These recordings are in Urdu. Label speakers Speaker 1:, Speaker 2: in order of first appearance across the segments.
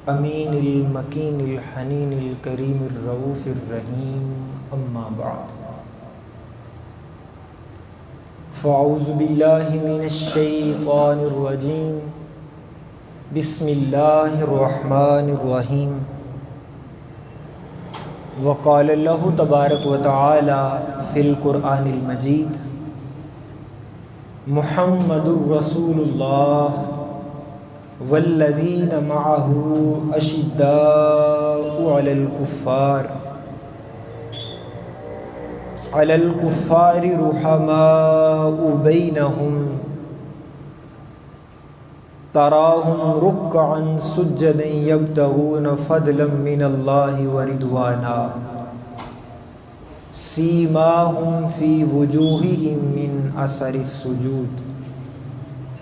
Speaker 1: امین المکین الحنین الکریم الرؤوف الرحیم اما بعد فاعوذ باللہ من الشیطان الرجیم بسم اللہ الرحمن الرحیم وقال اللہ تبارک و تعالی فی القرآن المجید محمد الرسول اللہ والذین معہ اشداء علی الکفار رحماء بینہم تراہم رکعا سجدا یبتغون فضلا من اللہ ورضوانا سیماہم فی وجوہہم من اثر السجود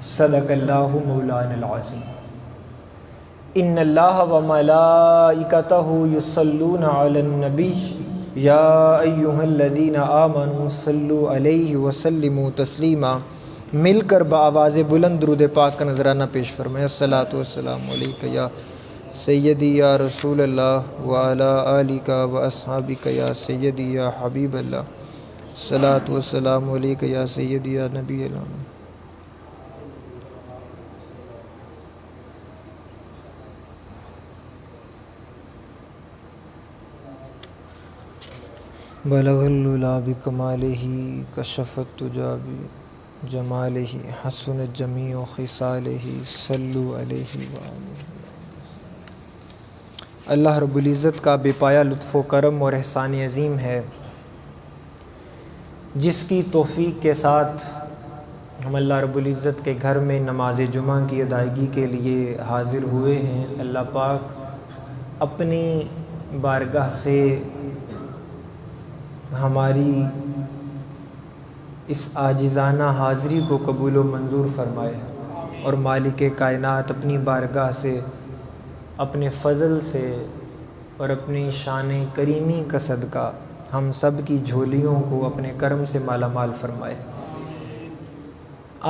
Speaker 1: صدق اللہ مولانا العظیم ان اللہ وملائکتہ یصلون علی النبی یا ایہا الذین آمنوا صلوا علیہ وسلموا تسلیما مل کر بآواز بلند درود پاک کا نذرانہ پیش فرمائیں الصلاۃ والسلام علیک یا سیدی یا رسول اللہ وعلی آلک واصحابک یا سیدی یا حبیب اللہ الصلاۃ والسلام علیک یا سیدی یا نبی اللہ بلغ العلا بکمالہ کشف الدجی بجمالہ حسنت جمیع خصالہ صلوا علیہ وآلہ۔ اللہ رب العزت کا بے پایہ لطف و کرم اور احسان عظیم ہے جس کی توفیق کے ساتھ ہم اللہ رب العزت کے گھر میں نماز جمعہ کی ادائیگی کے لیے حاضر ہوئے ہیں۔ اللہ پاک اپنی بارگاہ سے ہماری اس عاجزانہ حاضری کو قبول و منظور فرمائے اور مالک کائنات اپنی بارگاہ سے اپنے فضل سے اور اپنی شان کریمی کا صدقہ ہم سب کی جھولیوں کو اپنے کرم سے مالا مال فرمائے۔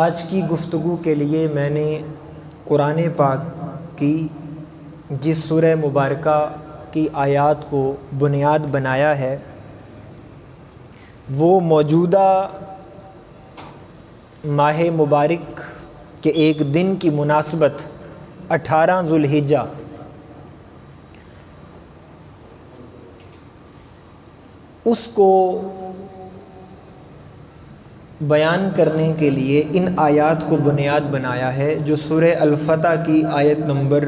Speaker 1: آج کی گفتگو کے لیے میں نے قرآن پاک کی جس سورہ مبارکہ کی آیات کو بنیاد بنایا ہے وہ موجودہ ماہ مبارک کے ایک دن کی مناسبت 18 ذو الحجہ اس کو بیان کرنے کے لیے ان آیات کو بنیاد بنایا ہے جو سورہ الفتح کی آیت نمبر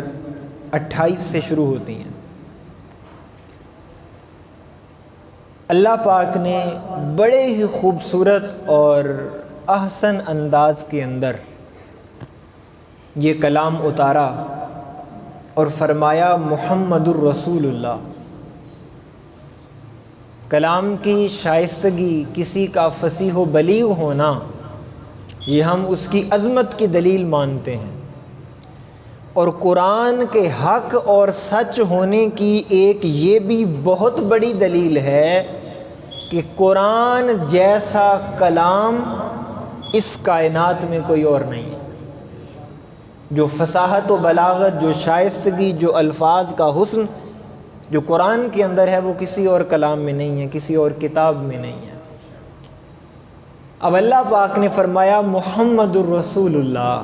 Speaker 1: 28 سے شروع ہوتی ہیں۔ اللہ پاک نے بڑے ہی خوبصورت اور احسن انداز کے اندر یہ کلام اتارا اور فرمایا محمد الرسول اللہ۔ کلام کی شائستگی، کسی کا فصیح و بلیغ ہونا، یہ ہم اس کی عظمت کی دلیل مانتے ہیں، اور قرآن کے حق اور سچ ہونے کی ایک یہ بھی بہت بڑی دلیل ہے کہ قرآن جیسا کلام اس کائنات میں کوئی اور نہیں ہے۔ جو فصاحت و بلاغت، جو شائستگی، جو الفاظ کا حسن جو قرآن کے اندر ہے وہ کسی اور کلام میں نہیں ہے، کسی اور کتاب میں نہیں ہے۔ اب اللہ پاک نے فرمایا محمد الرسول اللہ،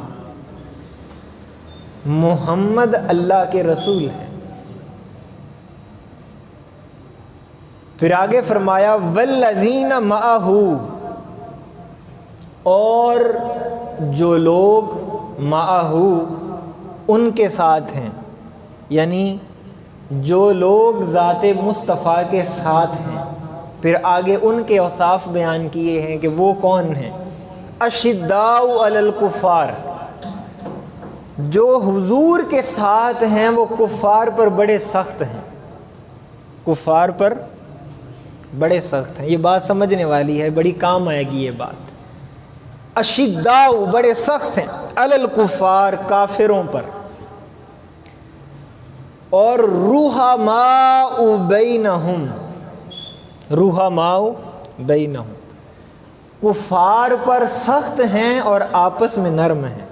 Speaker 1: محمد اللہ کے رسول ہیں۔ پھر آگے فرمایا والذین معہ، اور جو لوگ معہ ان کے ساتھ ہیں، یعنی جو لوگ ذات مصطفیٰ کے ساتھ ہیں۔ پھر آگے ان کے اوصاف بیان کیے ہیں کہ وہ کون ہیں۔ اشداء علی الکفار، جو حضور کے ساتھ ہیں وہ کفار پر بڑے سخت ہیں، کفار پر بڑے سخت ہیں۔ یہ بات سمجھنے والی ہے، بڑی کام آئے گی یہ بات۔ اشداء بڑے سخت ہیں، علی الکفار کافروں پر، اور رحماء بینہم، رحماء بینہم کفار پر سخت ہیں اور آپس میں نرم ہیں۔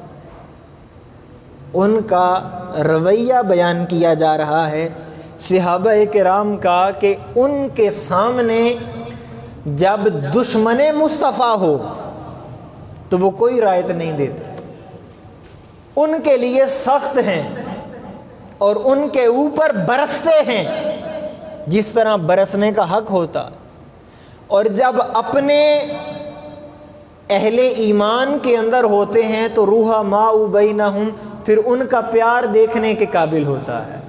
Speaker 1: ان کا رویہ بیان کیا جا رہا ہے صحابہ کرام کا کہ ان کے سامنے جب دشمن مصطفیٰ ہو تو وہ کوئی رعایت نہیں دیتے، ان کے لیے سخت ہیں اور ان کے اوپر برستے ہیں جس طرح برسنے کا حق ہوتا، اور جب اپنے اہل ایمان کے اندر ہوتے ہیں تو رحماء بینہم، پھر ان کا پیار دیکھنے کے قابل ہوتا ہے۔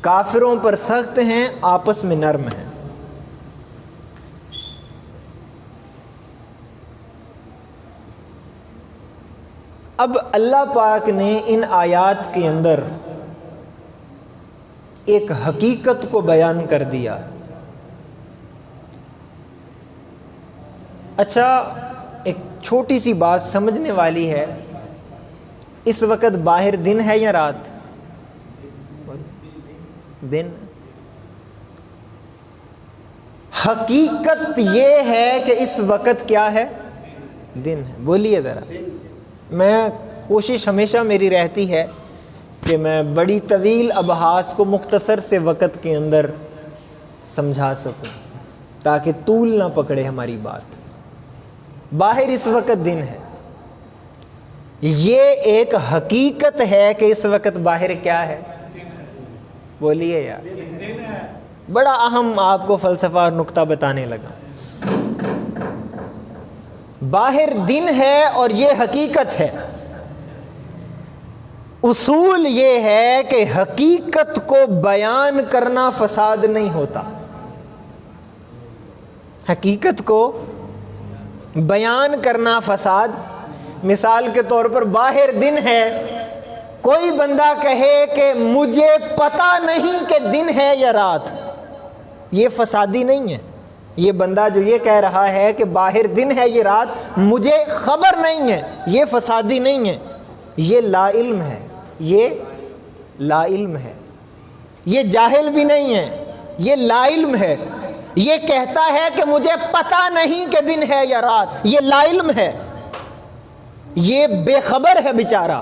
Speaker 1: کافروں پر سخت ہیں، آپس میں نرم ہیں۔ اب اللہ پاک نے ان آیات کے اندر ایک حقیقت کو بیان کر دیا۔ اچھا، ایک چھوٹی سی بات سمجھنے والی ہے، اس وقت باہر دن ہے یا رات؟ دن۔ حقیقت یہ ہے کہ اس وقت کیا ہے؟ دن ہے۔ بولیے ذرا۔ میں کوشش ہمیشہ میری رہتی ہے کہ میں بڑی طویل ابحاث کو مختصر سے وقت کے اندر سمجھا سکوں تاکہ طول نہ پکڑے ہماری بات۔ باہر اس وقت دن ہے، یہ ایک حقیقت ہے کہ اس وقت باہر کیا ہے؟ بولیے یار، بڑا اہم آپ کو فلسفہ اور نکتہ بتانے لگا۔ باہر دن ہے اور یہ حقیقت ہے۔ اصول یہ ہے کہ حقیقت کو بیان کرنا فساد نہیں ہوتا۔ حقیقت کو بیان کرنا فساد، مثال کے طور پر باہر دن ہے، کوئی بندہ کہے کہ مجھے پتہ نہیں کہ دن ہے یا رات، یہ فسادی نہیں ہے۔ یہ بندہ جو یہ کہہ رہا ہے کہ باہر دن ہے یہ رات، مجھے خبر نہیں ہے، یہ فسادی نہیں ہے، یہ لا علم ہے، یہ لا علم ہے۔ یہ جاہل بھی نہیں ہے، یہ لا علم ہے۔ یہ کہتا ہے کہ مجھے پتہ نہیں کہ دن ہے یا رات، یہ لا علم ہے، یہ بے خبر ہے بیچارہ۔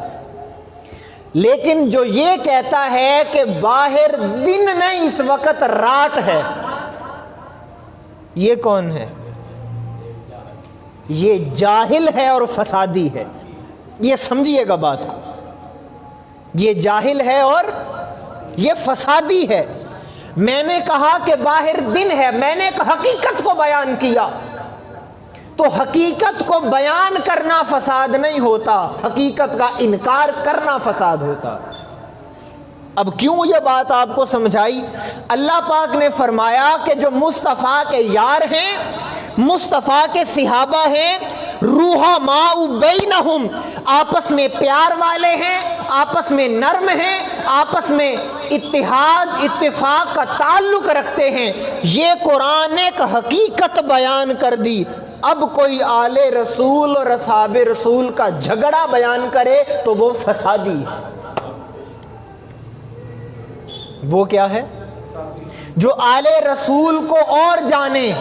Speaker 1: لیکن جو یہ کہتا ہے کہ باہر دن نہیں اس وقت رات ہے، یہ کون ہے؟ یہ جاہل ہے اور فسادی ہے۔ یہ سمجھیے گا بات کو، یہ جاہل ہے اور یہ فسادی ہے۔ میں نے کہا کہ باہر دن ہے، میں نے ایک حقیقت کو بیان کیا، تو حقیقت کو بیان کرنا فساد نہیں ہوتا، حقیقت کا انکار کرنا فساد ہوتا۔ اب کیوں یہ بات آپ کو سمجھائی؟ اللہ پاک نے فرمایا کہ جو مصطفیٰ کے یار ہیں، مصطفیٰ کے صحابہ ہیں، رحماء بینہم، آپس میں پیار والے ہیں، آپس میں نرم ہیں، آپس میں اتحاد اتفاق کا تعلق رکھتے ہیں۔ یہ قرآن نے ایک حقیقت بیان کر دی۔ اب کوئی آل رسول اور اصحاب رسول کا جھگڑا بیان کرے تو وہ فسادی ہے۔ وہ کیا ہے؟ جو آل رسول کو اور جانے،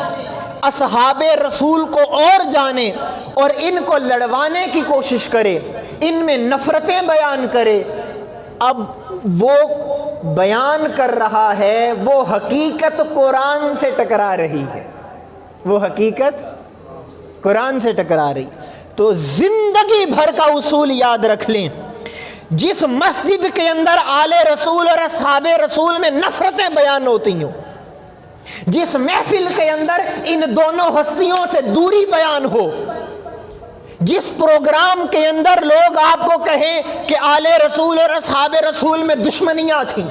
Speaker 1: اصحاب رسول کو اور جانے اور ان کو لڑوانے کی کوشش کرے، ان میں نفرتیں بیان کرے، اب وہ بیان کر رہا ہے وہ حقیقت قرآن سے ٹکرا رہی ہے، وہ حقیقت قرآن سے ٹکرا رہی۔ تو زندگی بھر کا اصول یاد رکھ لیں، جس مسجد کے اندر آل رسول اور اصحاب رسول میں نفرتیں بیان ہوتی ہوں، جس محفل کے اندر ان دونوں ہستیوں سے دوری بیان ہو، جس پروگرام کے اندر لوگ آپ کو کہیں کہ آل رسول اور اصحاب رسول میں دشمنیاں تھیں،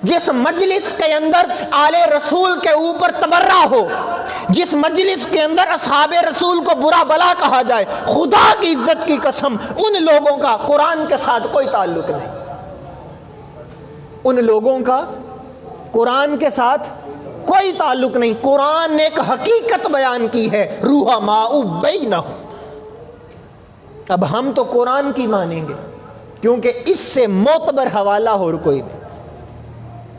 Speaker 1: جس مجلس کے اندر آل رسول کے اوپر تبرہ ہو، جس مجلس کے اندر اصحاب رسول کو برا بلا کہا جائے، خدا کی عزت کی قسم ان لوگوں کا قرآن کے ساتھ کوئی تعلق نہیں، ان لوگوں کا قرآن کے ساتھ کوئی تعلق نہیں۔ قرآن نے ایک حقیقت بیان کی ہے، رحماء بینہم۔ اب ہم تو قرآن کی مانیں گے کیونکہ اس سے معتبر حوالہ اور کوئی نہیں۔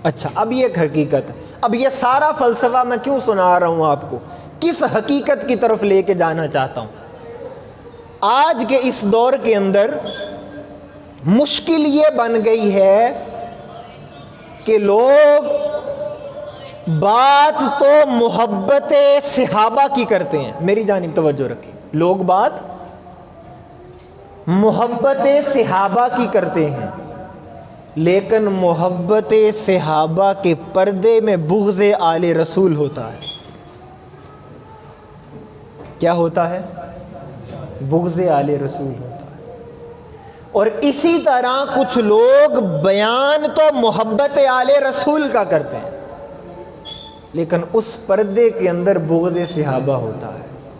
Speaker 1: اچھا، اب یہ ایک حقیقت ہے۔ اب یہ سارا فلسفہ میں کیوں سنا رہا ہوں آپ کو؟ کس حقیقت کی طرف لے کے جانا چاہتا ہوں؟ آج کے اس دور کے اندر مشکل یہ بن گئی ہے کہ لوگ بات تو محبت صحابہ کی کرتے ہیں، میری جانب توجہ رکھیں، لوگ بات محبت صحابہ کی کرتے ہیں، لیکن محبت صحابہ کے پردے میں بغض آل رسول ہوتا ہے۔ کیا ہوتا ہے؟ بغض آل رسول ہوتا ہے۔ اور اسی طرح کچھ لوگ بیان تو محبت آل رسول کا کرتے ہیں، لیکن اس پردے کے اندر بغض صحابہ ہوتا ہے۔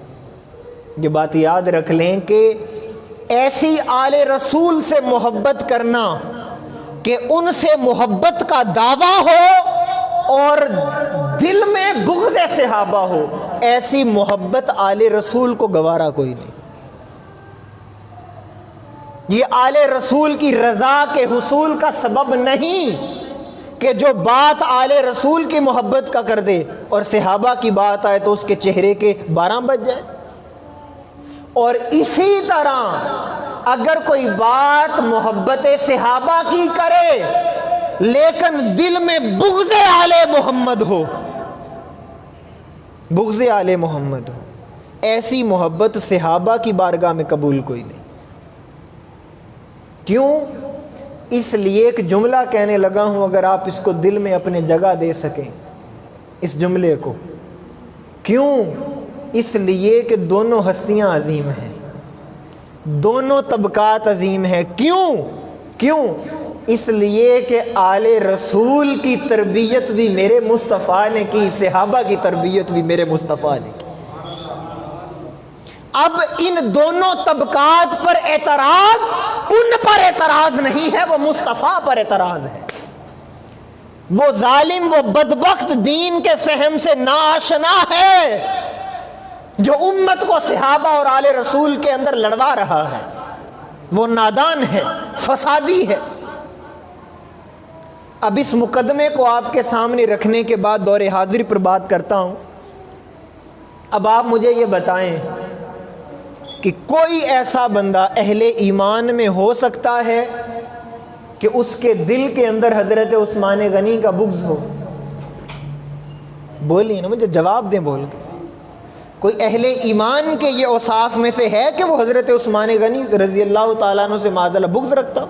Speaker 1: یہ بات یاد رکھ لیں کہ ایسی آل رسول سے محبت کرنا کہ ان سے محبت کا دعویٰ ہو اور دل میں بغض صحابہ ہو، ایسی محبت آل رسول کو گوارا کوئی نہیں۔ یہ آل رسول کی رضا کے حصول کا سبب نہیں کہ جو بات آل رسول کی محبت کا کر دے اور صحابہ کی بات آئے تو اس کے چہرے کے 12 بج جائیں۔ اور اسی طرح اگر کوئی بات محبت صحابہ کی کرے لیکن دل میں بغض آل محمد ہو، بغض آل محمد ہو، ایسی محبت صحابہ کی بارگاہ میں قبول کوئی نہیں۔ کیوں؟ اس لیے ایک جملہ کہنے لگا ہوں، اگر آپ اس کو دل میں اپنے جگہ دے سکیں اس جملے کو۔ کیوں؟ اس لیے کہ دونوں ہستیاں عظیم ہیں، دونوں طبقات عظیم ہیں۔ کیوں؟ اس لیے کہ آل رسول کی تربیت بھی میرے مصطفیٰ نے کی، صحابہ کی تربیت بھی میرے مصطفیٰ نے کی۔ اب ان دونوں طبقات پر اعتراض ان پر اعتراض نہیں ہے، وہ مصطفیٰ پر اعتراض ہے۔ وہ ظالم، وہ بدبخت دین کے فہم سے ناآشنا ہے جو امت کو صحابہ اور آل رسول کے اندر لڑوا رہا ہے، وہ نادان ہے، فسادی ہے۔ اب اس مقدمے کو آپ کے سامنے رکھنے کے بعد دور حاضر پر بات کرتا ہوں۔ اب آپ مجھے یہ بتائیں کہ کوئی ایسا بندہ اہل ایمان میں ہو سکتا ہے کہ اس کے دل کے اندر حضرت عثمان غنی کا بغض ہو؟ بولیے نا، مجھے جواب دیں بول کے۔ کوئی اہل ایمان کے یہ اوصاف میں سے ہے کہ وہ حضرت عثمان غنی رضی اللہ تعالیٰ عنہ سے معاذ اللہ بغض رکھتا ہو؟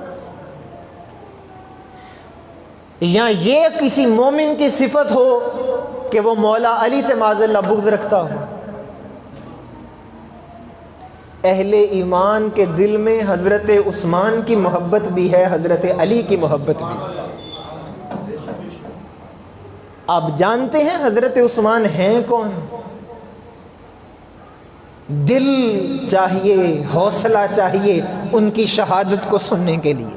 Speaker 1: یا یہ کسی مومن کی صفت ہو کہ وہ مولا علی سے معاذ اللہ بغض رکھتا ہو؟ اہل ایمان کے دل میں حضرت عثمان کی محبت بھی ہے، حضرت علی کی محبت بھی۔ آپ جانتے ہیں حضرت عثمان ہیں کون؟ دل چاہیے، حوصلہ چاہیے ان کی شہادت کو سننے کے لیے،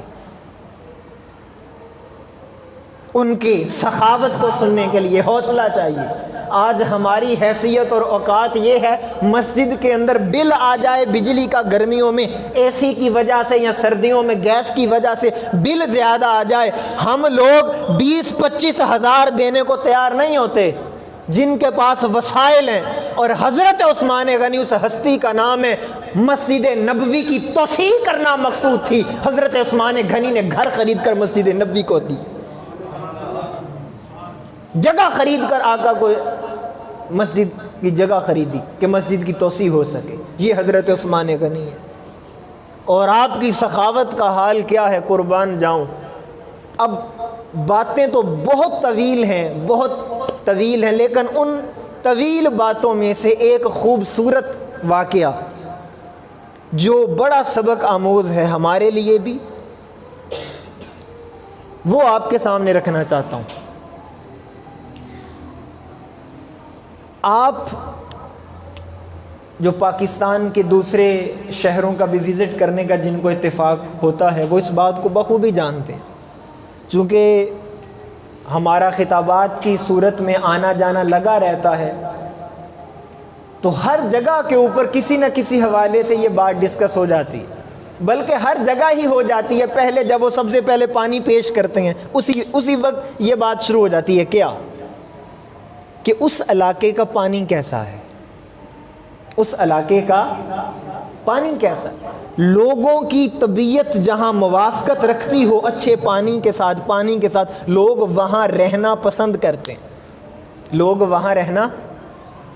Speaker 1: ان کی سخاوت کو سننے کے لیے حوصلہ چاہیے۔ آج ہماری حیثیت اور اوقات یہ ہے، مسجد کے اندر بل آ جائے بجلی کا، گرمیوں میں اے سی کی وجہ سے یا سردیوں میں گیس کی وجہ سے بل زیادہ آ جائے، ہم لوگ 20-25 ہزار دینے کو تیار نہیں ہوتے جن کے پاس وسائل ہیں۔ اور حضرت عثمان غنی اس ہستی کا نام ہے، مسجد نبوی کی توسیع کرنا مقصود تھی، حضرت عثمان غنی نے گھر خرید کر مسجد نبوی کو دی، جگہ خرید کر آقا کو مسجد کی جگہ خریدی کہ مسجد کی توسیع ہو سکے۔ یہ حضرت عثمان غنی ہے۔ اور آپ کی سخاوت کا حال کیا ہے، قربان جاؤں۔ اب باتیں تو بہت طویل ہیں، لیکن ان طویل باتوں میں سے ایک خوبصورت واقعہ جو بڑا سبق آموز ہے ہمارے لیے بھی، وہ آپ کے سامنے رکھنا چاہتا ہوں۔ آپ جو پاکستان کے دوسرے شہروں کا بھی وزٹ کرنے کا جن کو اتفاق ہوتا ہے، وہ اس بات کو بخوبی جانتے ہیں، چونکہ ہمارا خطابات کی صورت میں آنا جانا لگا رہتا ہے، تو ہر جگہ کے اوپر کسی نہ کسی حوالے سے یہ بات ڈسکس ہو جاتی ہے، بلکہ ہر جگہ ہی ہو جاتی ہے۔ پہلے جب وہ سب سے پہلے پانی پیش کرتے ہیں اسی وقت یہ بات شروع ہو جاتی ہے، کیا کہ اس علاقے کا پانی کیسا ہے، اس علاقے کا پانی کیسا؟ لوگوں کی طبیعت جہاں موافقت رکھتی ہو اچھے پانی کے ساتھ لوگ وہاں رہنا پسند کرتے ہیں، لوگ وہاں رہنا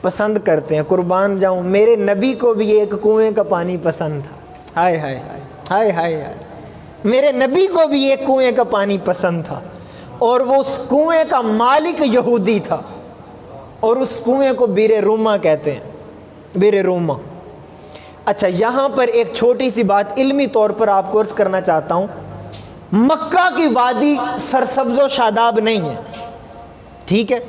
Speaker 1: پسند کرتے ہیں۔ قربان جاؤں، میرے نبی کو بھی ایک کنویں کا پانی پسند تھا، ہائے ہائے ہائے ہائے ہائے ہائے، میرے نبی کو بھی ایک کنویں کا پانی پسند تھا، اور وہ اس کنویں کا مالک یہودی تھا، اور اس کنویں کو بیر روما کہتے ہیں، بیر روما۔ اچھا، یہاں پر ایک چھوٹی سی بات علمی طور پر آپ کو عرض کرنا چاہتا ہوں، مکہ کی وادی سرسبز و شاداب نہیں ہے، ٹھیک ہے،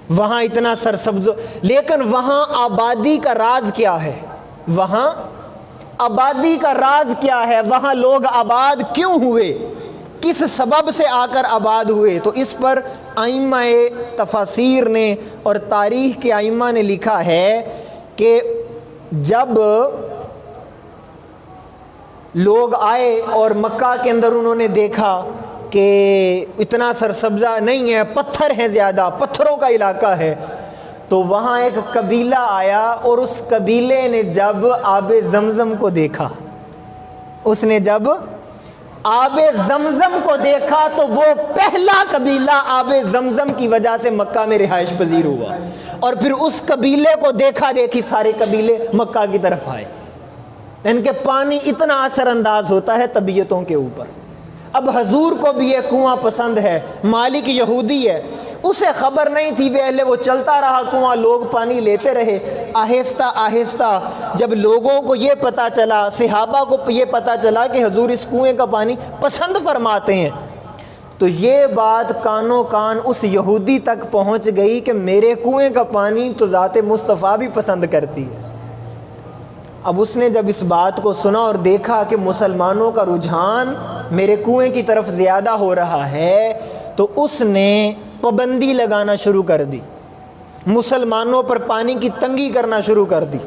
Speaker 1: وہاں اتنا سرسبز، لیکن وہاں آبادی کا راز کیا ہے؟ وہاں آبادی کا راز کیا ہے؟ وہاں لوگ آباد کیوں ہوئے؟ کس سبب سے آ کر آباد ہوئے؟ تو اس پر ائمہ تفاسیر نے اور تاریخ کے ائمہ نے لکھا ہے کہ جب لوگ آئے اور مکہ کے اندر انہوں نے دیکھا کہ اتنا سرسبزہ نہیں ہے، پتھر ہیں زیادہ، پتھروں کا علاقہ ہے، تو وہاں ایک قبیلہ آیا، اور اس قبیلے نے جب آب زمزم کو دیکھا، اس نے جب آب زمزم کو دیکھا تو وہ پہلا قبیلہ آب زمزم کی وجہ سے مکہ میں رہائش پذیر ہوا، اور پھر اس قبیلے کو دیکھا دیکھی سارے قبیلے مکہ کی طرف آئے۔ ان کے پانی اتنا اثر انداز ہوتا ہے طبیعتوں کے اوپر۔ اب حضور کو بھی یہ کنواں پسند ہے، مالک یہودی ہے، اسے خبر نہیں تھی، وہ چلتا رہا کنواں، لوگ پانی لیتے رہے۔ آہستہ آہستہ جب لوگوں کو یہ پتہ چلا، صحابہ کو یہ پتہ چلا کہ حضور اس کنویں کا پانی پسند فرماتے ہیں، تو یہ بات کانوں کان اس یہودی تک پہنچ گئی کہ میرے کنویں کا پانی تو ذات مصطفیٰ بھی پسند کرتی ہے۔ اب اس نے جب اس بات کو سنا اور دیکھا کہ مسلمانوں کا رجحان میرے کنویں کی طرف زیادہ ہو رہا ہے، تو اس نے پابندی لگانا شروع کر دی، مسلمانوں پر پانی کی تنگی کرنا شروع کر دی۔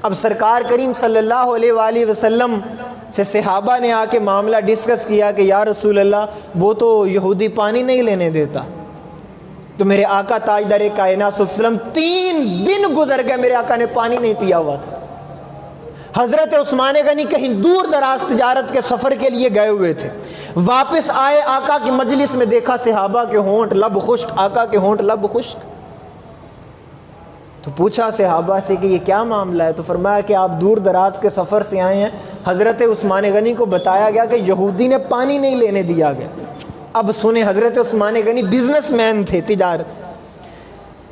Speaker 1: اب سرکار کریم صلی اللہ علیہ وآلہ وسلم سے صحابہ نے آ کے معاملہ ڈسکس کیا کہ یا رسول اللہ، وہ تو یہودی پانی نہیں لینے دیتا۔ تو میرے آقا تاجدار کائنات صلی اللہ علیہ وسلم 3 دن گزر گئے، میرے آقا نے پانی نہیں پیا ہوا تھا۔ حضرت عثمان غنی کہیں دور دراز تجارت کے سفر کے لیے گئے ہوئے تھے، واپس آئے، آقا کی مجلس میں دیکھا صحابہ کے ہونٹ لب خشک، آقا کے ہونٹ لب خشک۔ تو پوچھا صحابہ سے کہ یہ کیا معاملہ ہے؟ تو فرمایا کہ آپ دور دراز کے سفر سے آئے ہیں، حضرت عثمان غنی کو بتایا گیا کہ یہودی نے پانی نہیں لینے دیا گیا۔ اب سنیں، حضرت عثمان غنی بزنس مین تھے، تجارت۔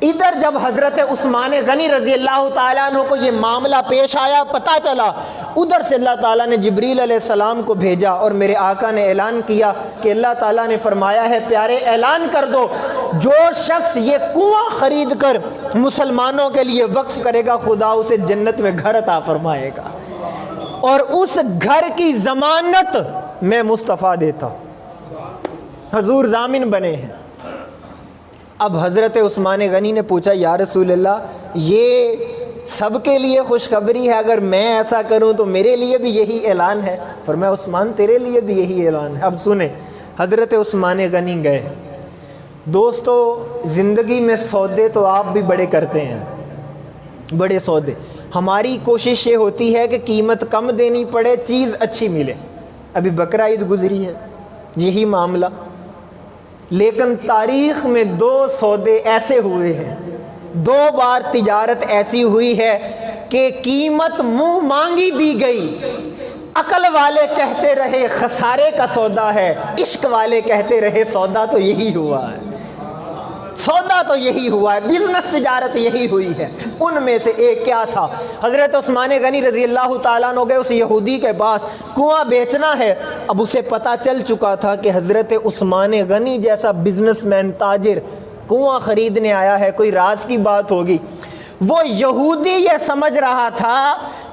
Speaker 1: ادھر جب حضرت عثمان غنی رضی اللہ تعالیٰ عنہ کو یہ معاملہ پیش آیا، پتہ چلا، ادھر سے اللہ تعالیٰ نے جبریل علیہ السلام کو بھیجا، اور میرے آقا نے اعلان کیا کہ اللہ تعالیٰ نے فرمایا ہے پیارے اعلان کر دو، جو شخص یہ کنواں خرید کر مسلمانوں کے لیے وقف کرے گا، خدا اسے جنت میں گھر عطا فرمائے گا، اور اس گھر کی ضمانت میں مصطفیٰ دیتا ہوں۔ حضور ضامن بنے ہیں۔ اب حضرت عثمان غنی نے پوچھا یا رسول اللہ، یہ سب کے لیے خوشخبری ہے، اگر میں ایسا کروں تو میرے لیے بھی یہی اعلان ہے؟ فرمایا عثمان تیرے لیے بھی یہی اعلان ہے۔ اب سنیں، حضرت عثمان غنی گئے۔ دوستو، زندگی میں سودے تو آپ بھی بڑے کرتے ہیں، بڑے سودے۔ ہماری کوشش یہ ہوتی ہے کہ قیمت کم دینی پڑے، چیز اچھی ملے۔ ابھی بقرہ عید گزری ہے، یہی معاملہ، لیکن تاریخ میں 2 سودے ایسے ہوئے ہیں، 2 بار تجارت ایسی ہوئی ہے کہ قیمت منہ مانگی دی گئی، عقل والے کہتے رہے خسارے کا سودا ہے، عشق والے کہتے رہے سودا تو یہی ہوا ہے، سودا تو یہی ہوا ہے، بزنس تجارت یہی ہوئی ہے۔ ان میں سے ایک کیا تھا؟ حضرت عثمان غنی رضی اللہ تعالیٰ عنہ گئے اس یہودی کے پاس، کنواں بیچنا ہے۔ اب اسے پتہ چل چکا تھا کہ حضرت عثمان غنی جیسا بزنس مین، تاجر کنواں خریدنے آیا ہے، کوئی راز کی بات ہوگی۔ وہ یہودی یہ سمجھ رہا تھا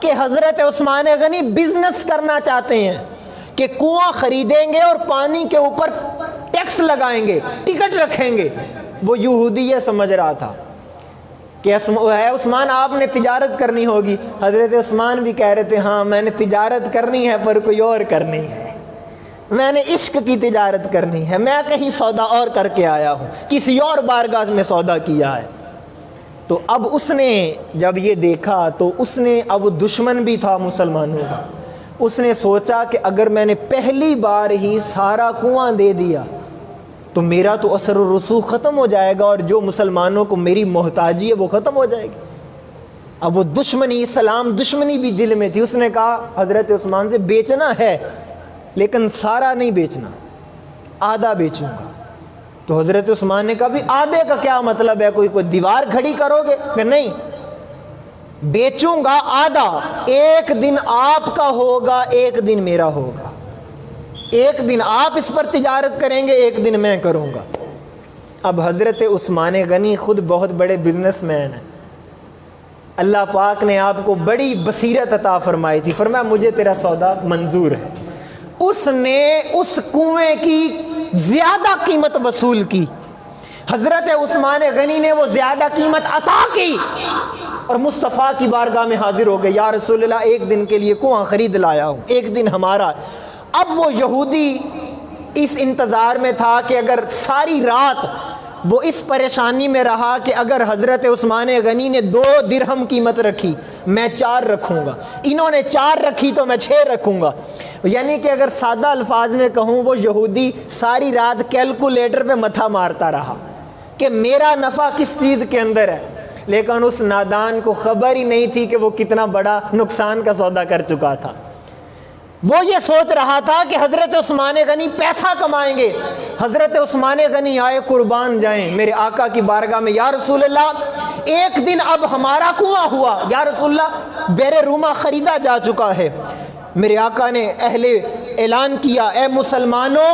Speaker 1: کہ حضرت عثمان غنی بزنس کرنا چاہتے ہیں، کہ کنواں خریدیں گے اور پانی کے اوپر ٹیکس لگائیں گے، ٹکٹ رکھیں گے۔ وہ یہودی یہ سمجھ رہا تھا کہ عثمان آپ نے تجارت کرنی ہوگی۔ حضرت عثمان بھی کہہ رہے تھے ہاں میں نے تجارت کرنی ہے، پر کوئی اور کرنی ہے، میں نے عشق کی تجارت کرنی ہے، میں کہیں سودا اور کر کے آیا ہوں، کسی اور بارگاہ میں سودا کیا ہے۔ تو اب اس نے جب یہ دیکھا تو اس نے، اب وہ دشمن بھی تھا مسلمانوں کا، اس نے سوچا کہ اگر میں نے پہلی بار ہی سارا کنواں دے دیا تو میرا تو اثر و رسوخ ختم ہو جائے گا، اور جو مسلمانوں کو میری محتاجی ہے وہ ختم ہو جائے گی۔ اب وہ دشمنی، اسلام دشمنی بھی دل میں تھی۔ اس نے کہا حضرت عثمان سے بیچنا ہے لیکن سارا نہیں بیچنا، آدھا بیچوں گا۔ تو حضرت عثمان نے کہا بھی آدھے کا کیا مطلب ہے، کوئی دیوار کھڑی کرو گے؟ کہ نہیں، بیچوں گا آدھا، ایک دن آپ کا ہوگا ایک دن میرا ہوگا، ایک دن آپ اس پر تجارت کریں گے ایک دن میں کروں گا۔ اب حضرت عثمان غنی خود بہت بڑے بزنس مین ہیں، اللہ پاک نے آپ کو بڑی بصیرت عطا فرمائی تھی، فرمایا مجھے تیرا سودا منظور ہے۔ اس نے اس کنویں کی زیادہ قیمت وصول کی، حضرت عثمان غنی نے وہ زیادہ قیمت عطا کی اور مصطفیٰ کی بارگاہ میں حاضر ہو گئے، یا رسول اللہ ایک دن کے لیے کنواں خرید لایا ہوں، ایک دن ہمارا۔ اب وہ یہودی اس انتظار میں تھا کہ اگر ساری رات وہ اس پریشانی میں رہا کہ اگر حضرت عثمان غنی نے 2 درہم قیمت رکھی میں 4 رکھوں گا، انہوں نے 4 رکھی تو میں 6 رکھوں گا، یعنی کہ اگر سادہ الفاظ میں کہوں وہ یہودی ساری رات کیلکولیٹر پہ متھا مارتا رہا کہ میرا نفع کس چیز کے اندر ہے، لیکن اس نادان کو خبر ہی نہیں تھی کہ وہ کتنا بڑا نقصان کا سودا کر چکا تھا۔ وہ یہ سوچ رہا تھا کہ حضرت عثمان غنی پیسہ کمائیں گے۔ حضرت عثمان غنی آئے قربان جائیں میرے آقا کی بارگاہ میں، یا رسول اللہ ایک دن اب ہمارا کنواں ہوا، یا رسول اللہ بیر روما خریدا جا چکا ہے۔ میرے آقا نے اعلان کیا، اے مسلمانوں،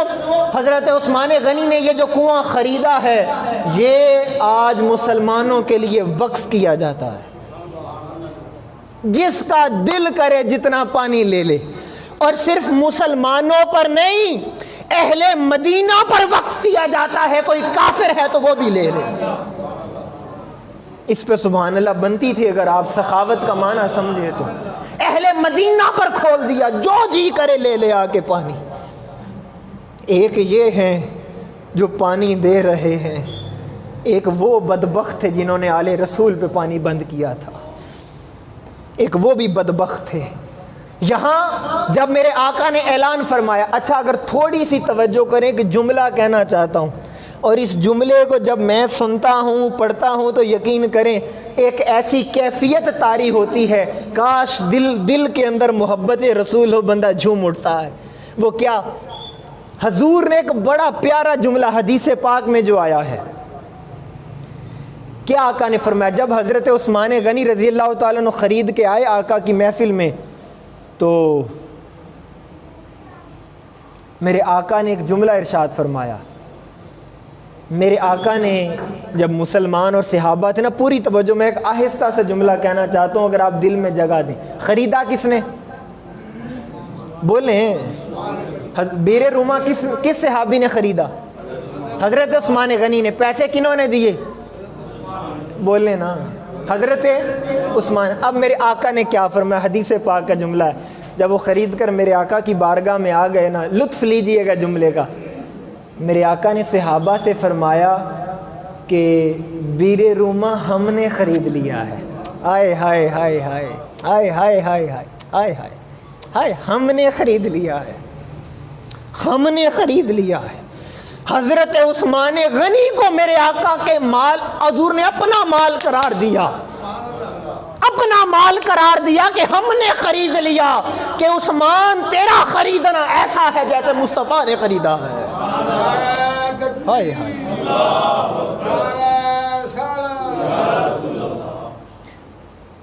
Speaker 1: حضرت عثمان غنی نے یہ جو کنواں خریدا ہے یہ آج مسلمانوں کے لیے وقف کیا جاتا ہے، جس کا دل کرے جتنا پانی لے لے، اور صرف مسلمانوں پر نہیں اہل مدینہ پر وقف کیا جاتا ہے، کوئی کافر ہے تو وہ بھی لے لے۔ اس پہ سبحان اللہ بنتی تھی اگر آپ سخاوت کا معنی سمجھے تو، اہل مدینہ پر کھول دیا، جو جی کرے لے لے آ کے پانی۔ ایک یہ ہیں جو پانی دے رہے ہیں، ایک وہ بدبخت تھے جنہوں نے آل رسول پہ پانی بند کیا تھا، ایک وہ بھی بدبخت تھے۔ یہاں جب میرے آقا نے اعلان فرمایا، اچھا اگر تھوڑی سی توجہ کریں کہ جملہ کہنا چاہتا ہوں، اور اس جملے کو جب میں سنتا ہوں پڑھتا ہوں تو یقین کریں ایک ایسی کیفیت طاری ہوتی ہے، کاش دل کے اندر محبت رسول ہو، بندہ جھوم اٹھتا ہے۔ وہ کیا؟ حضور نے ایک بڑا پیارا جملہ حدیث پاک میں جو آیا ہے، کیا آقا نے فرمایا؟ جب حضرت عثمان غنی رضی اللہ تعالیٰ عنہ خرید کے آئے آقا کی محفل میں تو میرے آقا نے ایک جملہ ارشاد فرمایا۔ میرے آقا نے جب مسلمان اور صحابہ تھے نا، پوری توجہ، میں ایک آہستہ سے جملہ کہنا چاہتا ہوں اگر آپ دل میں جگہ دیں۔ خریدا کس نے؟ بولیں، بیر روما کس صحابی نے خریدا؟ حضرت عثمان غنی نے۔ پیسے کنہوں نے دیے؟ بولیں نا، حضرت عثمان۔ اب میرے آقا نے کیا فرمایا؟ حدیث پاک کا جملہ ہے، جب وہ خرید کر میرے آقا کی بارگاہ میں آ گئے نا، لطف لیجئے گا جملے کا، میرے آقا نے صحابہ سے فرمایا کہ بیر روما ہم نے خرید لیا ہے۔ آئے ہائے ہائے ہائے ہائے ہائے ہائے ہائے ہائے ہائے، ہم نے خرید لیا ہے، ہم نے خرید لیا ہے۔ حضرت عثمان غنی کو میرے آقا کے مال، حضور نے اپنا مال قرار دیا، اپنا مال قرار دیا کہ ہم نے خرید لیا، کہ عثمان تیرا خریدنا ایسا ہے جیسے مصطفیٰ نے خریدا ہے۔ ہائے ہائے،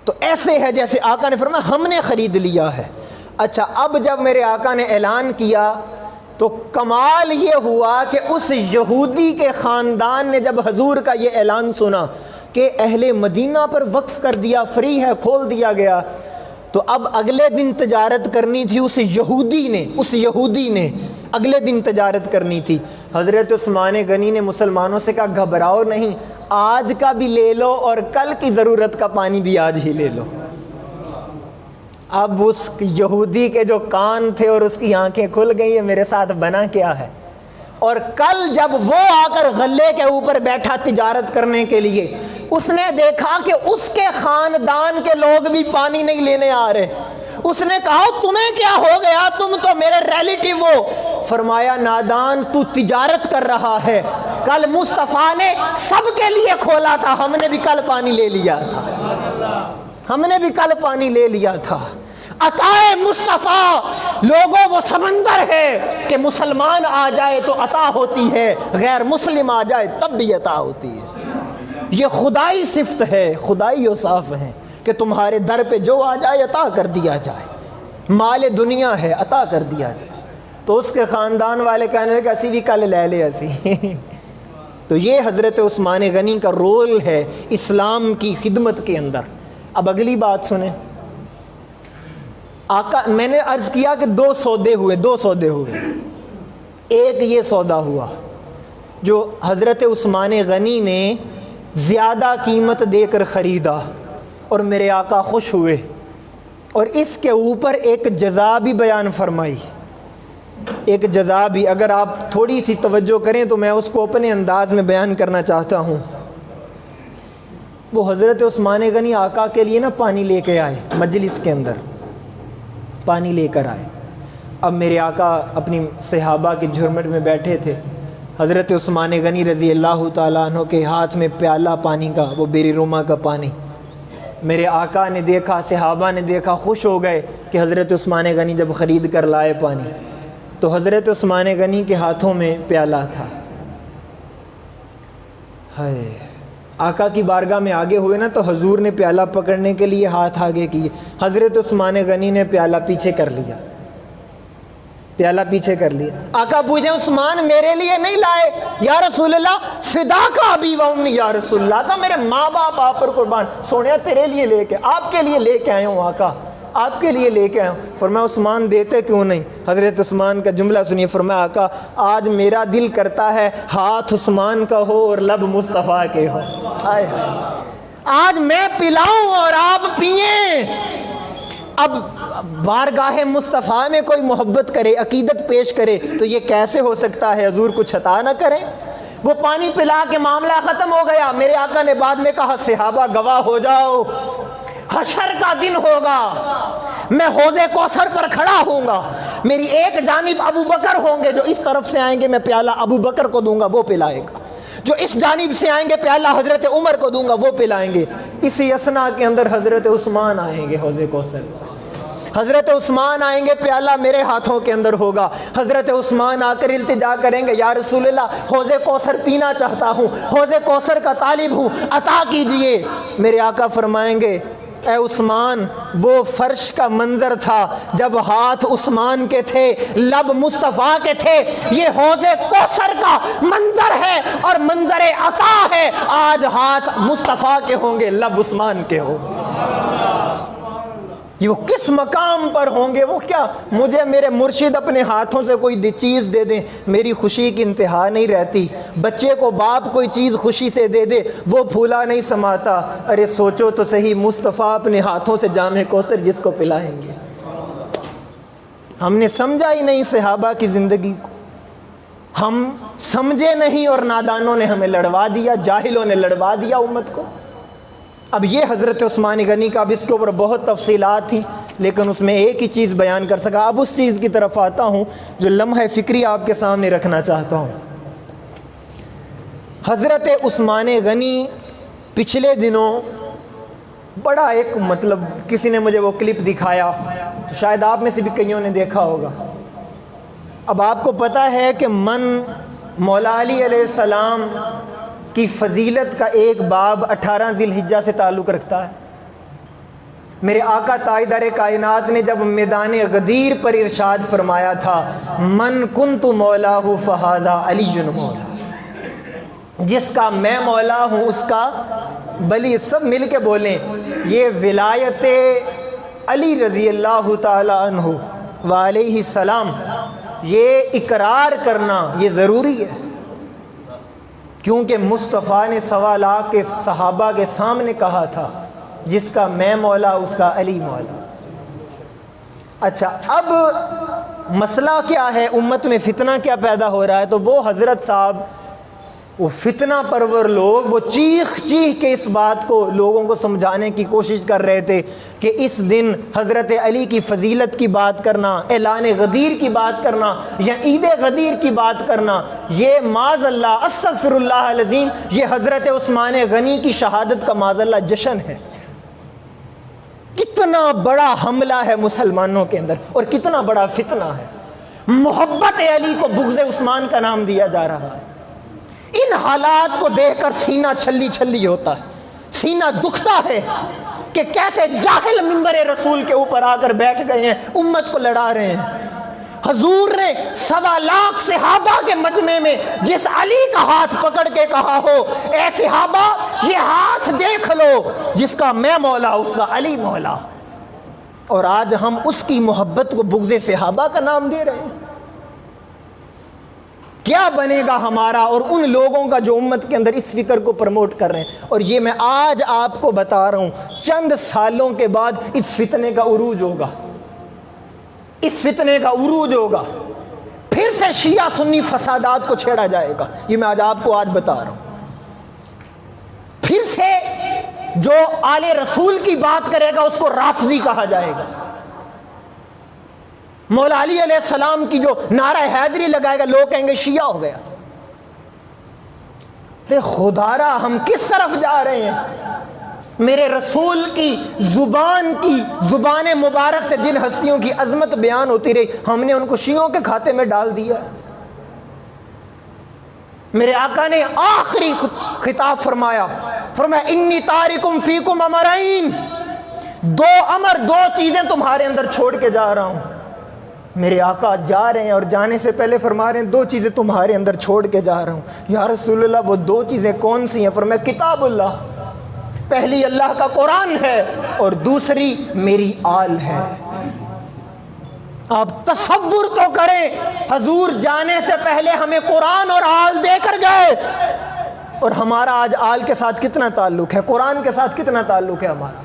Speaker 1: تو ایسے ہے جیسے آقا نے فرمایا ہم نے خرید لیا ہے۔ اچھا، اب جب میرے آقا نے اعلان کیا تو کمال یہ ہوا کہ اس یہودی کے خاندان نے جب حضور کا یہ اعلان سنا کہ اہل مدینہ پر وقف کر دیا، فری ہے، کھول دیا گیا، تو اب اگلے دن تجارت کرنی تھی اس یہودی نے اگلے دن تجارت کرنی تھی۔ حضرت عثمان غنی نے مسلمانوں سے کہا گھبراؤ نہیں، آج کا بھی لے لو اور کل کی ضرورت کا پانی بھی آج ہی لے لو۔ اب اس یہودی کے جو کان تھے اور اس کی آنکھیں کھل گئی ہیں، میرے ساتھ بنا کیا ہے۔ اور کل جب وہ آ کر غلے کے اوپر بیٹھا تجارت کرنے کے لیے، اس نے دیکھا کہ اس کے خاندان کے لوگ بھی پانی نہیں لینے آ رہے. اس نے کہا تمہیں کیا ہو گیا, تم تو میرے ریلیٹیو ہو. فرمایا نادان, تو تجارت کر رہا ہے, کل مصطفیٰ نے سب کے لیے کھولا تھا, ہم نے بھی کل پانی لے لیا تھا, ہم نے بھی کل پانی لے لیا تھا. عطائے مصطفیٰ لوگوں وہ سمندر ہے کہ مسلمان آ جائے تو عطا ہوتی ہے, غیر مسلم آ جائے تب بھی عطا ہوتی ہے. یہ خدائی صفت ہے, خدائی اوصاف ہے کہ تمہارے در پہ جو آ جائے عطا کر دیا جائے. مال دنیا ہے, عطا کر دیا جائے. تو اس کے خاندان والے کہنے لگے اسی بھی کل لے لے اسی. تو یہ حضرت عثمان غنی کا رول ہے اسلام کی خدمت کے اندر. اب اگلی بات سنیں. آقا, میں نے عرض کیا کہ دو سودے ہوئے. ایک یہ سودا ہوا جو حضرت عثمان غنی نے زیادہ قیمت دے کر خریدا اور میرے آقا خوش ہوئے, اور اس کے اوپر ایک جزا بھی بیان فرمائی. ایک جزا بھی اگر آپ تھوڑی سی توجہ کریں تو میں اس کو اپنے انداز میں بیان کرنا چاہتا ہوں. وہ حضرت عثمان غنی آقا کے لیے نا پانی لے کے آئے, مجلس کے اندر پانی لے کر آئے. اب میرے آقا اپنی صحابہ کے جھرمٹ میں بیٹھے تھے. حضرت عثمان غنی رضی اللہ تعالیٰ عنہ کے ہاتھ میں پیالہ پانی کا, وہ بیری روما کا پانی. میرے آقا نے دیکھا, صحابہ نے دیکھا, خوش ہو گئے کہ حضرت عثمان غنی جب خرید کر لائے پانی, تو حضرت عثمان غنی کے ہاتھوں میں پیالہ تھا. ہائے, آقا کی بارگاہ میں آگے ہوئے نا تو حضور نے پیالہ پکڑنے کے لیے ہاتھ آگے کیے, حضرت عثمان غنی نے پیالہ پیچھے کر لیا, پیالہ پیچھے کر لیا. آقا پوچھیں عثمان میرے لیے نہیں لائے؟ یا رسول اللہ فدا کا ابی و امی, یا رسول اللہ کا میرے ماں باپ آپ پر قربان, سونے تیرے لیے لے کے, آپ کے لیے لے کے آئے ہوں آقا, آپ کے لیے لے کے آیا ہوں. فرمایا عثمان دیتے کیوں نہیں؟ حضرت عثمان کا جملہ سنیے. فرمایا آقا آج میرا دل کرتا ہے ہاتھ عثمان کا ہو اور لب مصطفیٰ کے ہو. ہائے آج میں پلاؤں اور آپ پئیں. اب بارگاہ مصطفیٰ میں کوئی محبت کرے, عقیدت پیش کرے تو یہ کیسے ہو سکتا ہے حضور کچھ عطا نہ کریں؟ وہ پانی پلا کے معاملہ ختم ہو گیا. میرے آقا نے بعد میں کہا صحابہ گواہ ہو جاؤ, حشر کا دن ہوگا, میں حوض کوثر پر کھڑا ہوں گا, میری ایک جانب ابو بکر ہوں گے, جو اس طرف سے آئیں گے میں پیالہ ابو بکر کو دوں گا وہ پلائے گا, جو اس جانب سے آئیں گے پیالہ حضرت عمر کو دوں گا وہ پلائیں گے. اسی اسنا کے اندر حضرت عثمان آئیں گے حوض کوثر پر, حضرت عثمان آئیں گے, پیالہ میرے ہاتھوں کے اندر ہوگا. حضرت عثمان آ کر التجا کریں گے یا رسول اللہ حوض کوثر پینا چاہتا ہوں, حوض کوثر کا طالب ہوں, عطا کیجئے. میرے آقا فرمائیں گے اے عثمان وہ فرش کا منظر تھا جب ہاتھ عثمان کے تھے, لب مصطفیٰ کے تھے, یہ حوض کوثر کا منظر ہے اور منظر عطا ہے. آج ہاتھ مصطفیٰ کے ہوں گے, لب عثمان کے ہوں گے. یہ وہ کس مقام پر ہوں گے؟ وہ کیا مجھے میرے مرشد اپنے ہاتھوں سے کوئی چیز دے دیں میری خوشی کی انتہا نہیں رہتی. بچے کو باپ کوئی چیز خوشی سے دے دے وہ پھولا نہیں سماتا. ارے سوچو تو صحیح, مصطفیٰ اپنے ہاتھوں سے جام کوثر جس کو پلائیں گے. ہم نے سمجھا ہی نہیں صحابہ کی زندگی کو, ہم سمجھے نہیں اور نادانوں نے ہمیں لڑوا دیا, جاہلوں نے لڑوا دیا امت کو. اب یہ حضرت عثمان غنی کا, اب اس کے اوپر بہت تفصیلات تھیں لیکن اس میں ایک ہی چیز بیان کر سکا. اب اس چیز کی طرف آتا ہوں جو لمحہ فکری آپ کے سامنے رکھنا چاہتا ہوں. حضرت عثمان غنی پچھلے دنوں بڑا ایک کسی نے مجھے وہ کلپ دکھایا تو شاید آپ میں سے بھی کئیوں نے دیکھا ہوگا. اب آپ کو پتہ ہے کہ مولا علی علیہ السلام کی فضیلت کا ایک باب 18 ذی الحجہ سے تعلق رکھتا ہے. میرے آقا تاجدار کائنات نے جب میدان غدیر پر ارشاد فرمایا تھا من کنت مولاہ فہذا علی مولا, جس کا میں مولا ہوں اس کا بلی. سب مل کے بولیں یہ ولایت علی رضی اللہ تعالی عنہ وعلیہ السلام, یہ اقرار کرنا یہ ضروری ہے کیونکہ مصطفیٰ نے 1.25 لاکھ کے صحابہ کے سامنے کہا تھا جس کا میں مولا اس کا علی مولا. اچھا اب مسئلہ کیا ہے, امت میں فتنہ کیا پیدا ہو رہا ہے؟ تو وہ حضرت صاحب وہ فتنہ پرور لوگ وہ چیخ چیخ کے اس بات کو لوگوں کو سمجھانے کی کوشش کر رہے تھے کہ اس دن حضرت علی کی فضیلت کی بات کرنا، اعلان غدیر کی بات کرنا یا عید غدیر کی بات کرنا، یہ معاذ اللہ استغفر اللہ العظیم یہ حضرت عثمان غنی کی شہادت کا معاذ اللہ جشن ہے۔ کتنا بڑا حملہ ہے مسلمانوں کے اندر اور کتنا بڑا فتنہ ہے۔ محبت علی کو بغض عثمان کا نام دیا جا رہا ہے۔ ان حالات کو دیکھ کر سینہ چھلی چھلی ہوتا ہے، سینہ دکھتا ہے کہ کیسے جاہل منبر رسول کے اوپر آ کر بیٹھ گئے ہیں، امت کو لڑا رہے ہیں۔ حضور نے 1.25 لاکھ صحابہ کے مجمع میں جس علی کا ہاتھ پکڑ کے کہا ہو اے صحابہ یہ ہاتھ دیکھ لو جس کا میں مولا اس کا علی مولا، اور آج ہم اس کی محبت کو بغض صحابہ کا نام دے رہے ہیں۔ کیا بنے گا ہمارا اور ان لوگوں کا جو امت کے اندر اس فکر کو پروموٹ کر رہے ہیں؟ اور یہ میں آج آپ کو بتا رہا ہوں، چند سالوں کے بعد اس فتنے کا عروج ہوگا، اس فتنے کا عروج ہوگا، پھر سے شیعہ سنی فسادات کو چھیڑا جائے گا۔ یہ میں آج آپ کو بتا رہا ہوں، پھر سے جو آل رسول کی بات کرے گا اس کو رافضی کہا جائے گا، مولا علی علیہ السلام کی جو نعرہ حیدری لگائے گا لوگ کہیں گے شیعہ ہو گیا۔ خدارا ہم کس طرف جا رہے ہیں؟ میرے رسول کی زبان مبارک سے جن ہستیوں کی عظمت بیان ہوتی رہی ہم نے ان کو شیعوں کے کھاتے میں ڈال دیا۔ میرے آقا نے آخری خطاب فرمایا انی تارکم فیکم امرین، دو چیزیں تمہارے اندر چھوڑ کے جا رہا ہوں۔ میرے آقا جا رہے ہیں اور جانے سے پہلے فرما رہے ہیں 2 چیزیں تمہارے اندر چھوڑ کے جا رہا ہوں۔ یا رسول اللہ وہ 2 چیزیں کون سی ہیں؟ فرمایا کتاب اللہ، پہلی اللہ کا قرآن ہے اور دوسری میری آل ہے۔ آپ تصور تو کریں، حضور جانے سے پہلے ہمیں قرآن اور آل دے کر گئے، اور ہمارا آج آل کے ساتھ کتنا تعلق ہے، قرآن کے ساتھ کتنا تعلق ہے ہمارا،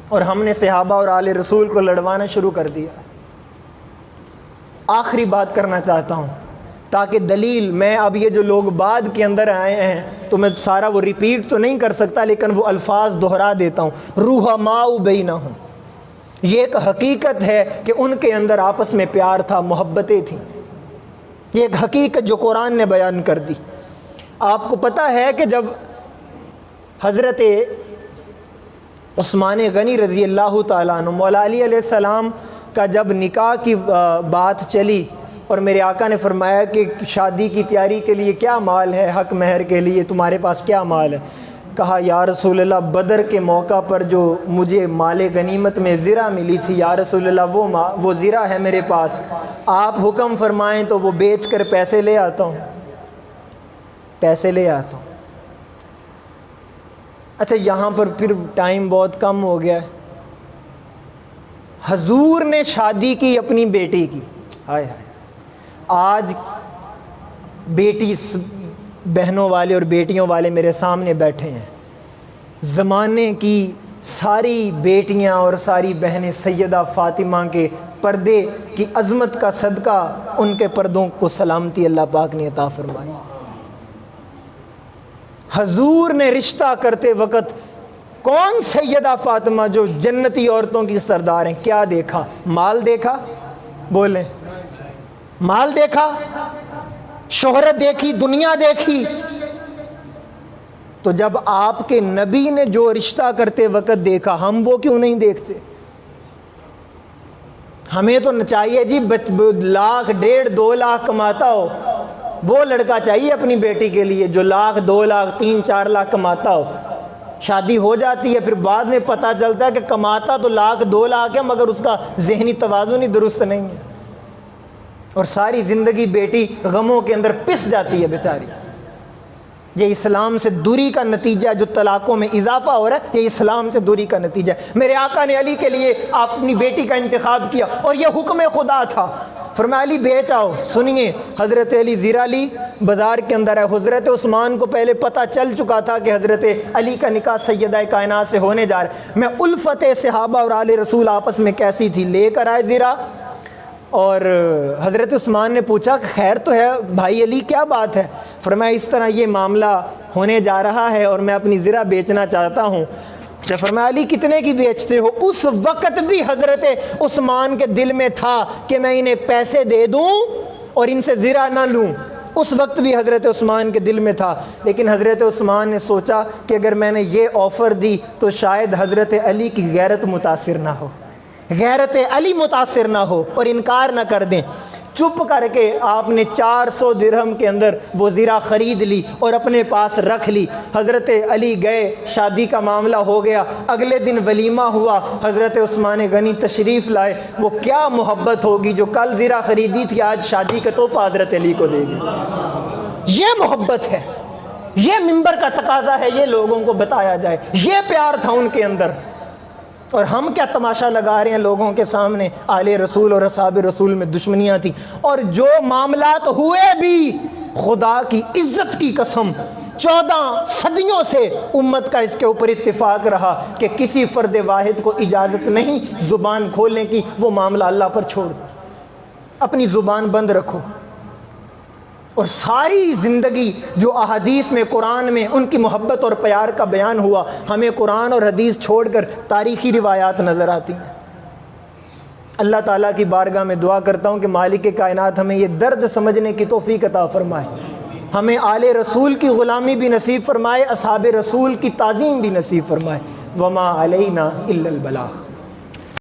Speaker 1: اور ہم نے صحابہ اور آل رسول کو لڑوانا شروع کر دیا۔ آخری بات کرنا چاہتا ہوں تاکہ دلیل، میں اب یہ جو لوگ بعد کے اندر آئے ہیں تو میں سارا وہ ریپیٹ تو نہیں کر سکتا لیکن وہ الفاظ دہرا دیتا ہوں۔ رحماء بینہم، یہ ایک حقیقت ہے کہ ان کے اندر آپس میں پیار تھا، محبتیں تھیں، یہ ایک حقیقت جو قرآن نے بیان کر دی۔ آپ کو پتہ ہے کہ جب حضرت عثمان غنی رضی اللہ تعالیٰ عنہ، مولا علی علیہ السلام کا جب نکاح کی بات چلی اور میرے آقا نے فرمایا کہ شادی کی تیاری کے لیے کیا مال ہے، حق مہر کے لیے تمہارے پاس کیا مال ہے؟ کہا یا رسول اللہ بدر کے موقع پر جو مجھے مال غنیمت میں زرہ ملی تھی یا رسول اللہ وہ زرہ ہے میرے پاس، آپ حکم فرمائیں تو وہ بیچ کر پیسے لے آتا ہوں، پیسے لے آتا ہوں۔ اچھا یہاں پر پھر ٹائم بہت کم ہو گیا ہے۔ حضور نے شادی کی اپنی بیٹی کی، ہائے ہائے، آج بیٹی بہنوں والے اور بیٹیوں والے میرے سامنے بیٹھے ہیں، زمانے کی ساری بیٹیاں اور ساری بہنیں سیدہ فاطمہ کے پردے کی عظمت کا صدقہ ان کے پردوں کو سلامتی اللہ پاک نے عطا فرمائی۔ حضور نے رشتہ کرتے وقت کون سیدہ فاطمہ جو جنتی عورتوں کی سردار ہیں، کیا دیکھا؟ مال دیکھا؟ بولیں، مال دیکھا، شہرت دیکھی، دنیا دیکھی؟ تو جب آپ کے نبی نے جو رشتہ کرتے وقت دیکھا ہم وہ کیوں نہیں دیکھتے؟ ہمیں تو چاہیے جی 1.5 لاکھ 2 لاکھ کماتا ہو وہ لڑکا چاہیے اپنی بیٹی کے لیے جو 1 لاکھ 2 لاکھ 3 4 لاکھ کماتا ہو۔ شادی ہو جاتی ہے پھر بعد میں پتہ چلتا ہے کہ کماتا تو 1 لاکھ 2 لاکھ ہے مگر اس کا ذہنی توازن ہی درست نہیں ہے، اور ساری زندگی بیٹی غموں کے اندر پس جاتی ہے بیچاری۔ یہ اسلام سے دوری کا نتیجہ ہے، جو طلاقوں میں اضافہ ہو رہا ہے یہ اسلام سے دوری کا نتیجہ ہے۔ میرے آقا نے علی کے لیے اپنی بیٹی کا انتخاب کیا اور یہ حکم خدا تھا، فرمایا علی بیچ آؤ۔ سنیے، حضرت علی زیرہ لی بازار کے اندر ہے، حضرت عثمان کو پہلے پتہ چل چکا تھا کہ حضرت علی کا نکاح سیدہ کائنات سے ہونے جا رہا ہے۔ میں الفت صحابہ اور آل رسول آپس میں کیسی تھی، لے کر آئے زیرہ، اور حضرت عثمان نے پوچھا کہ خیر تو ہے بھائی علی کیا بات ہے؟ فرمایا اس طرح یہ معاملہ ہونے جا رہا ہے اور میں اپنی زرہ بیچنا چاہتا ہوں۔ فرمایا علی کتنے کی بیچتے ہو؟ اس وقت بھی حضرت عثمان کے دل میں تھا کہ میں انہیں پیسے دے دوں اور ان سے زرہ نہ لوں، اس وقت بھی حضرت عثمان کے دل میں تھا، لیکن حضرت عثمان نے سوچا کہ اگر میں نے یہ آفر دی تو شاید حضرت علی کی غیرت متاثر نہ ہو، غیرت علی متاثر نہ ہو اور انکار نہ کر دیں۔ چپ کر کے آپ نے 400 درہم کے اندر وہ زرہ خرید لی اور اپنے پاس رکھ لی۔ حضرت علی گئے، شادی کا معاملہ ہو گیا، اگلے دن ولیمہ ہوا، حضرت عثمان غنی تشریف لائے۔ وہ کیا محبت ہوگی جو کل زرہ خریدی تھی آج شادی کا تحفہ حضرت علی کو دے دی۔ یہ محبت ہے، یہ منبر کا تقاضا ہے، یہ لوگوں کو بتایا جائے، یہ پیار تھا ان کے اندر۔ اور ہم کیا تماشا لگا رہے ہیں لوگوں کے سامنے؟ آل رسول اور اصحاب رسول میں دشمنیاں تھیں، اور جو معاملات ہوئے بھی خدا کی عزت کی قسم 14 صدیوں سے امت کا اس کے اوپر اتفاق رہا کہ کسی فرد واحد کو اجازت نہیں زبان کھولنے کی، وہ معاملہ اللہ پر چھوڑ دو، اپنی زبان بند رکھو۔ اور ساری زندگی جو احادیث میں قرآن میں ان کی محبت اور پیار کا بیان ہوا، ہمیں قرآن اور حدیث چھوڑ کر تاریخی روایات نظر آتی ہیں۔ اللہ تعالیٰ کی بارگاہ میں دعا کرتا ہوں کہ مالک کائنات ہمیں یہ درد سمجھنے کی توفیق عطا فرمائے، ہمیں آل رسول کی غلامی بھی نصیب فرمائے، اصحاب رسول کی تعظیم بھی نصیب فرمائے۔ وما علینا الا البلاغ۔